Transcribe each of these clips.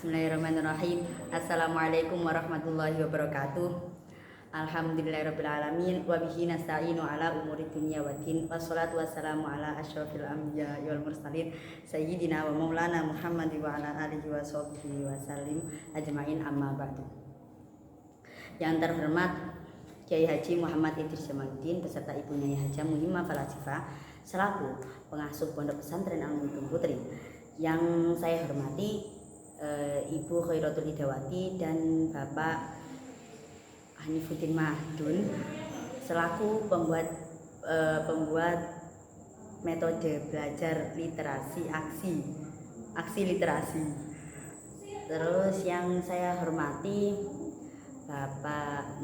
Bismillahirrahmanirrahim. Assalamualaikum warahmatullahi wabarakatuh. Alhamdulillahirrabbilalamin. Wabihi nasta'inu ala umuri dunia wa din. Wassalatu wassalamu ala asyrafil anbiya wal mursalin Sayyidina wa maulana Muhammad wa ala alihi wa sahbihi wa sallim ajma'in, amma ba'du. Yang terhormat Kiai Haji Muhammad Idris Jamaluddin beserta ibunya Haja Muhimah Falasifah selaku pengasuh Pondok Pesantren Al-Mu'min Putri. Yang saya hormati Ibu Khairatul Hidawati dan Bapak Hanifuddin Mahdun selaku pembuat metode belajar literasi aksi literasi. Terus yang saya hormati Bapak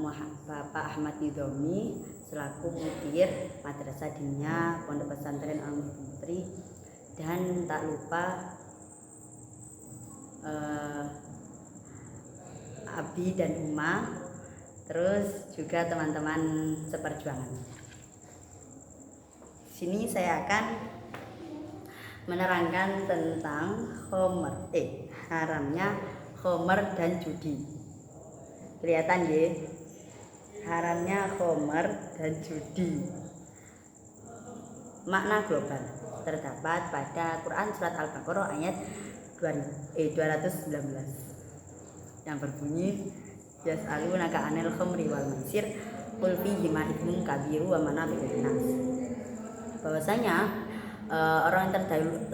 Ahmad Nidomi selaku mudir Madrasah Diniyah Pondok Pesantren Al-Mu'min Putri, dan tak lupa Abi dan Uma, terus juga teman-teman seperjuangan. Sini saya akan menerangkan tentang haramnya khomer dan judi. Kelihatan ya, haramnya khomer dan judi. Makna global terdapat pada Quran surat Al-Baqarah ayat 219 yang berbunyi yas'alunaka 'anil khamri wal maisir qul fihima itsmun kabiru wa manafi'u linnas. Bahwasanya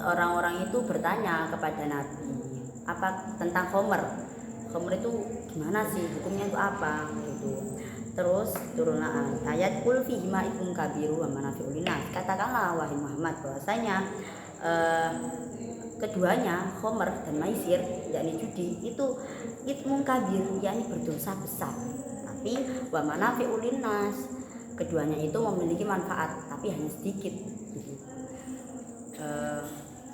orang-orang itu bertanya kepada Nabi apa tentang khamr. Khamr itu gimana sih, hukumnya itu apa gitu. Terus turunlah ayat qul fihima itsmun kabiru wa manafi'u linnas. Katakanlah wahai Muhammad bahwasanya keduanya khomer dan maisir yakni judi itu itsmun kabir yakni berdosa besar, tapi wa manafi'u linnas keduanya itu memiliki manfaat tapi hanya sedikit gitu.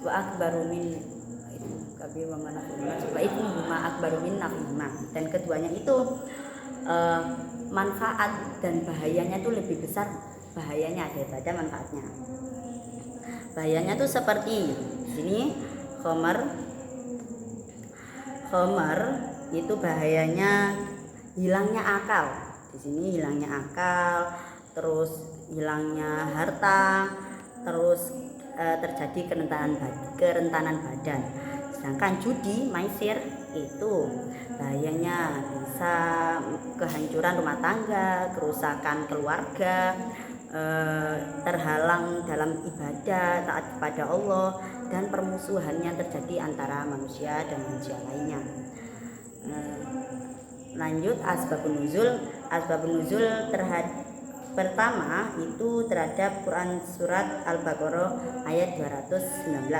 Wa akbaru min kabir wa manafi'u linnas wa itsmuhuma akbaru min naf'ihima, dan keduanya itu manfaat dan bahayanya itu lebih besar bahayanya daripada manfaatnya. Bahayanya tuh seperti sini, khomer itu bahayanya hilangnya akal. Di sini hilangnya akal, terus hilangnya harta, terus terjadi kerentanan badan. Sedangkan judi, maisir itu bahayanya bisa kehancuran rumah tangga, kerusakan keluarga, terhalang dalam ibadah, taat kepada Allah, dan permusuhan yang terjadi antara manusia dan manusia lainnya. Lanjut asbabun nuzul pertama itu terhadap Quran surat Al-Baqarah ayat 219.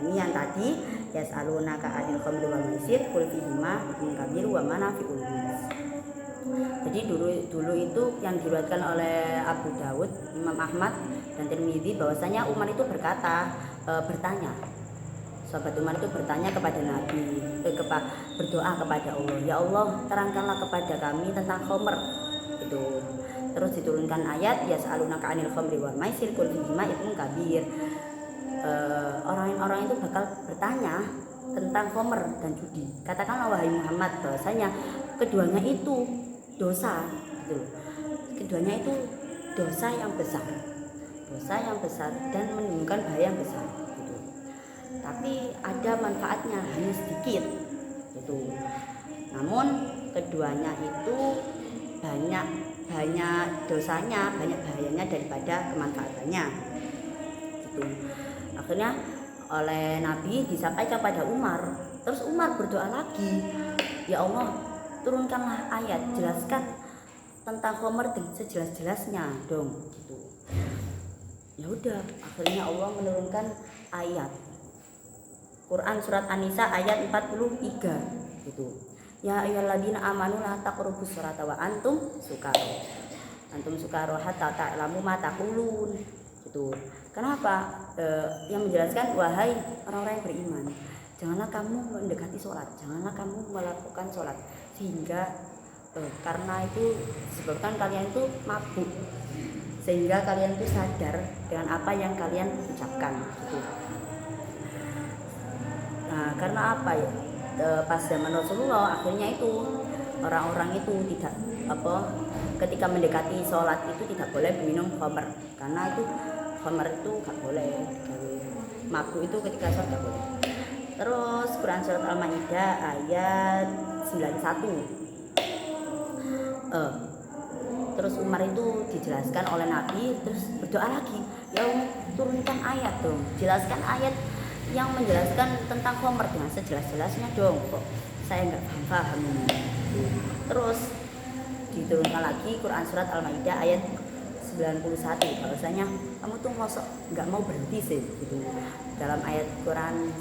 Ini yang tadi yas'alunaka 'anil khamri wal maisir qul fihima itsmun kabir wa manafi'u linnas. Jadi dulu itu yang diriwayatkan oleh Abu Dawud, Imam Ahmad dan Tirmidzi bahwasanya Umar itu bertanya. Sahabat Umar itu bertanya kepada Nabi, berdoa kepada Allah, ya Allah terangkanlah kepada kami tentang khomer itu. Terus diturunkan ayat yas'alunaka 'anil khamri wal maisir qul fihima itsmun kabir. Orang-orang itu bakal bertanya tentang khomer dan judi. Katakanlah wahai Muhammad bahwasanya keduanya itu dosa gitu. Keduanya itu dosa yang besar dan menimbulkan bahaya yang besar gitu. Tapi ada manfaatnya hanya sedikit gitu. Namun keduanya itu banyak dosanya, banyak bahayanya daripada kemanfaatannya gitu. Akhirnya oleh Nabi disampaikan pada Umar. Terus Umar berdoa lagi, ya Allah turunkanlah ayat, jelaskan tentang khomer sejelas-jelasnya dong gitu. Ya udah, akhirnya Allah menurunkan ayat Quran surat An-Nisa ayat 43 gitu. Ya ayyuhalladzina amanu la taqrabus sholata wa antum sukara hatta ta'lamu ma taqulun gitu. Kenapa? Yang menjelaskan wahai orang-orang yang beriman, janganlah kamu mendekati sholat, janganlah kamu melakukan sholat sehingga karena itu disebabkan kalian itu mabuk, sehingga kalian itu sadar dengan apa yang kalian ucapkan gitu. Nah, karena apa ya? pas zaman Rasulullah akhirnya itu orang-orang itu tidak ketika mendekati sholat itu tidak boleh minum khamr, karena itu khamr itu gak boleh, mabuk itu ketika sholat gak boleh. Terus Quran surat Al-Maidah ayat 91. Terus Umar itu dijelaskan oleh Nabi, terus berdoa lagi, ya turunkan ayat dong, jelaskan ayat yang menjelaskan tentang khamr dengan sejelas-jelasnya dong, kok saya nggak paham ini. Terus diturunkan lagi Quran surat Al-Maidah ayat 91, bahwasanya kamu tuh mosok nggak mau berhenti sih gitu. Dalam ayat Quran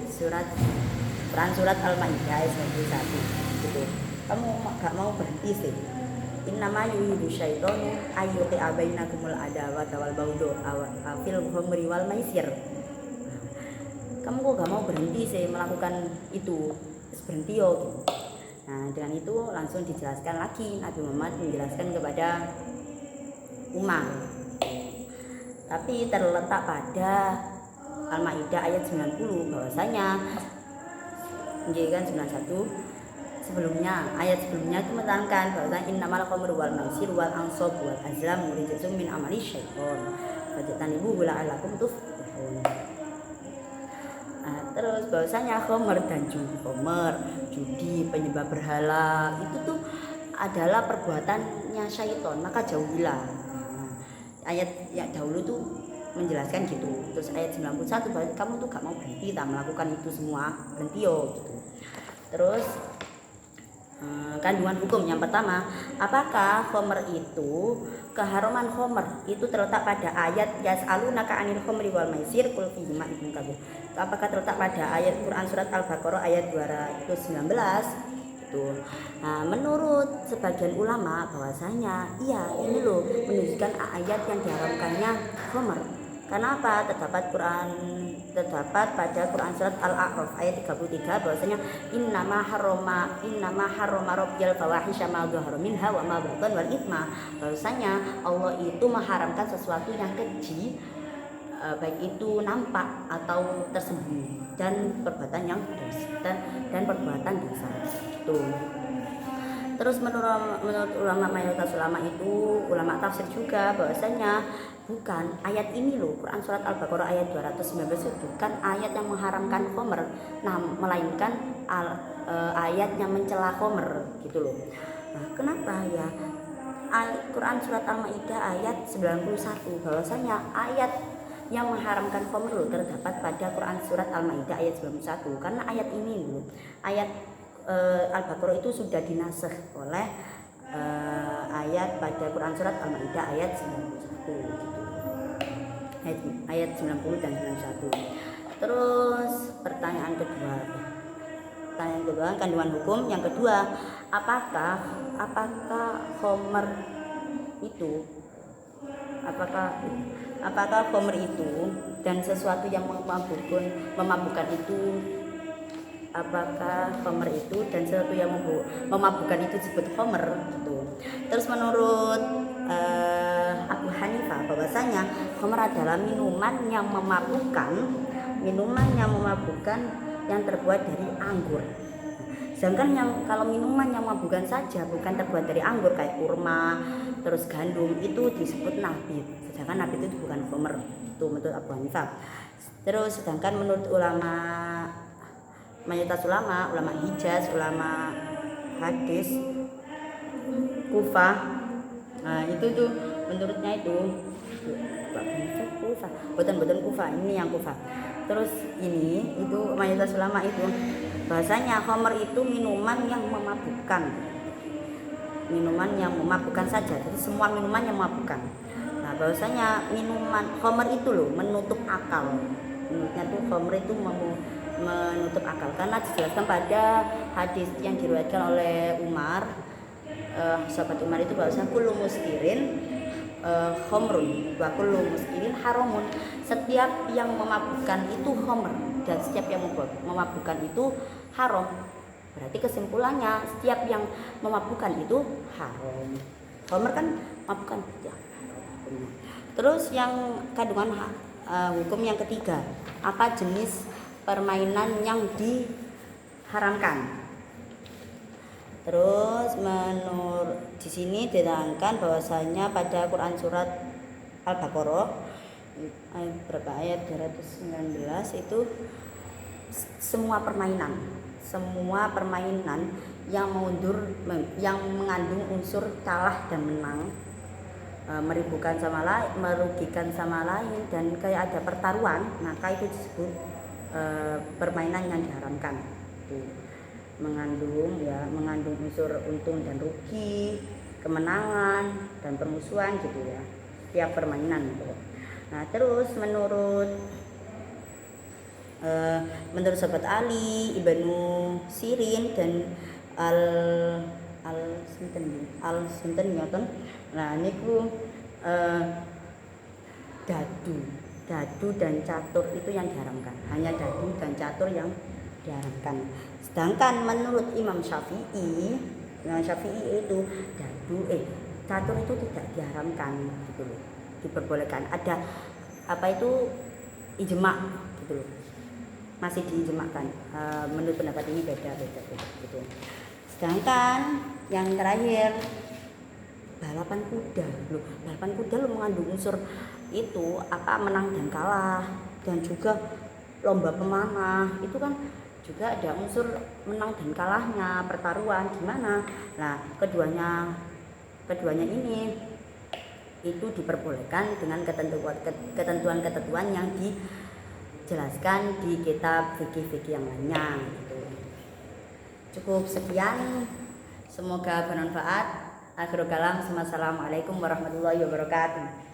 surat Al-Maidah ayat 91 gitu, kamu nggak mau berhenti sih. Innama yuridu syaitanu ayyuqi'a bainakumul adawata wal baghdha fil khamri wal maisir. Kamu kok gak mau berhenti sih melakukan itu, terus berhenti yo gitu. Nah dengan itu langsung dijelaskan lagi, Nabi Muhammad menjelaskan kepada Umar, tapi terletak pada Al-Maidah ayat 90 bahwasanya menjadikan 91 sebelumnya, ayat sebelumnya itu menerangkan bahwasanya innamal khamru wal maisir wal ansab wal azlam rijsun min amali syaiton fajtanibuhu la'allakum tuflihun. Terus bahwasanya khamr dan judi, penyembah berhala itu tuh adalah perbuatannya syaiton, maka jauhilah. Ayat yang dahulu tuh menjelaskan gitu. Terus ayat 91 bahwa kamu tuh gak mau berhenti tak melakukan itu semua, berhenti yo gitu. Terus kandungan hukum yang pertama, apakah khamr itu, keharuman khamr itu terletak pada ayat yas'alunaka 'anil khamri wal maisir qul fihima itsmun kabir. Apakah terletak pada ayat Quran surat Al-Baqarah ayat 219 itu. Nah, menurut sebagian ulama bahwasanya iya ini loh menunjukkan ayat yang diharamkannya khamr. Karena apa? Terdapat pada Quran surat Al-A'raf ayat 33 bahwasanya innama harrama rabbiyal fawahisha ma dhahara minha wa ma batan wal ithma. Bahwasanya Allah itu mengharamkan sesuatu yang keji, baik itu nampak atau tersembunyi, dan perbuatan yang dosa dan perbuatan dosa. Tuh. Terus menurut ulama mayoritas ulama itu, ulama tafsir juga bahwasanya bukan ayat ini loh, Quran surat Al-Baqarah ayat 219 itu bukan ayat yang mengharamkan khamr, melainkan ayat yang mencela khamr gitu loh. Nah, kenapa ya? Quran surat Al-Maidah ayat 91 bahwasanya ayat yang mengharamkan khamr loh terdapat pada Quran surat Al-Maidah ayat 91, karena ayat ini loh, ayat Al-Baqarah itu sudah dinasakh oleh ayat pada Quran surat Al-Maidah ayat 91 gitu. Ayat 90 dan 91. Terus pertanyaan kedua, kandungan hukum yang kedua, apakah khamr itu apakah khamr itu dan sesuatu yang memabukkan itu, apakah khamr itu dan sesuatu yang memabukkan itu disebut khamr gitu. Terus menurut Abu Hanifah bahwasanya khamr adalah minuman yang memabukkan yang terbuat dari anggur. Sedangkan yang kalau minuman yang memabukkan saja bukan terbuat dari anggur kayak kurma, terus gandum, itu disebut nabid. Sedangkan nabid itu bukan khamr. Itu menurut Abu Hanifah. Terus sedangkan menurut ulama mayoritas ulama Hijaz, ulama hadis Kufah, nah itu tuh menurutnya itu bukan Kufah, ini yang Kufah. Terus itu mayoritas ulama itu bahasanya khamr itu minuman yang memabukkan saja, jadi semua minuman yang memabukkan. Nah bahwasanya minuman khamr itu loh menutup akal. Menurutnya tuh khamr itu menutup akal karena dijelaskan pada hadis yang diriwayatkan oleh Umar, sahabat Umar itu bahwasanya kullu muskirin khamrun wa kullu muskirin haramun. Setiap yang memabukkan itu khamr dan setiap yang memabukkan itu haram. Berarti kesimpulannya setiap yang memabukkan itu haram. Khamr kan mabukkan ya. Terus yang kandungan hukum yang ketiga, apa jenis permainan yang diharamkan. Terus menurut di sini diterangkan bahwasanya pada Quran surat Al-Baqarah ayat 219 itu semua permainan yang mengandung unsur kalah dan menang, merugikan sama lain dan kayak ada pertaruhan, maka itu disebut permainan yang diharamkan. Mengandung unsur untung dan rugi, kemenangan dan permusuhan gitu ya, setiap permainan gitu. Nah terus menurut sahabat Ali, Ibnu Sirin dan al sinten ngoten. Nah niku dadu dan catur itu yang diharamkan. Hanya dadu dan catur yang diharamkan. Sedangkan menurut Imam Syafi'i itu catur itu tidak diharamkan gitu loh. Diperbolehkan. Ada ijma gitu loh. Masih diijmakan. Menurut pendapat ini beda gitu. Sedangkan yang terakhir balapan kuda lo mengandung unsur itu menang dan kalah, dan juga lomba pemanah itu kan juga ada unsur menang dan kalahnya, pertaruhan gimana. Nah keduanya ini itu diperbolehkan dengan ketentuan yang dijelaskan di kitab fikih yang lainnya gitu. Cukup sekian, semoga bermanfaat. Akhirul kalam, assalamualaikum warahmatullahi wabarakatuh.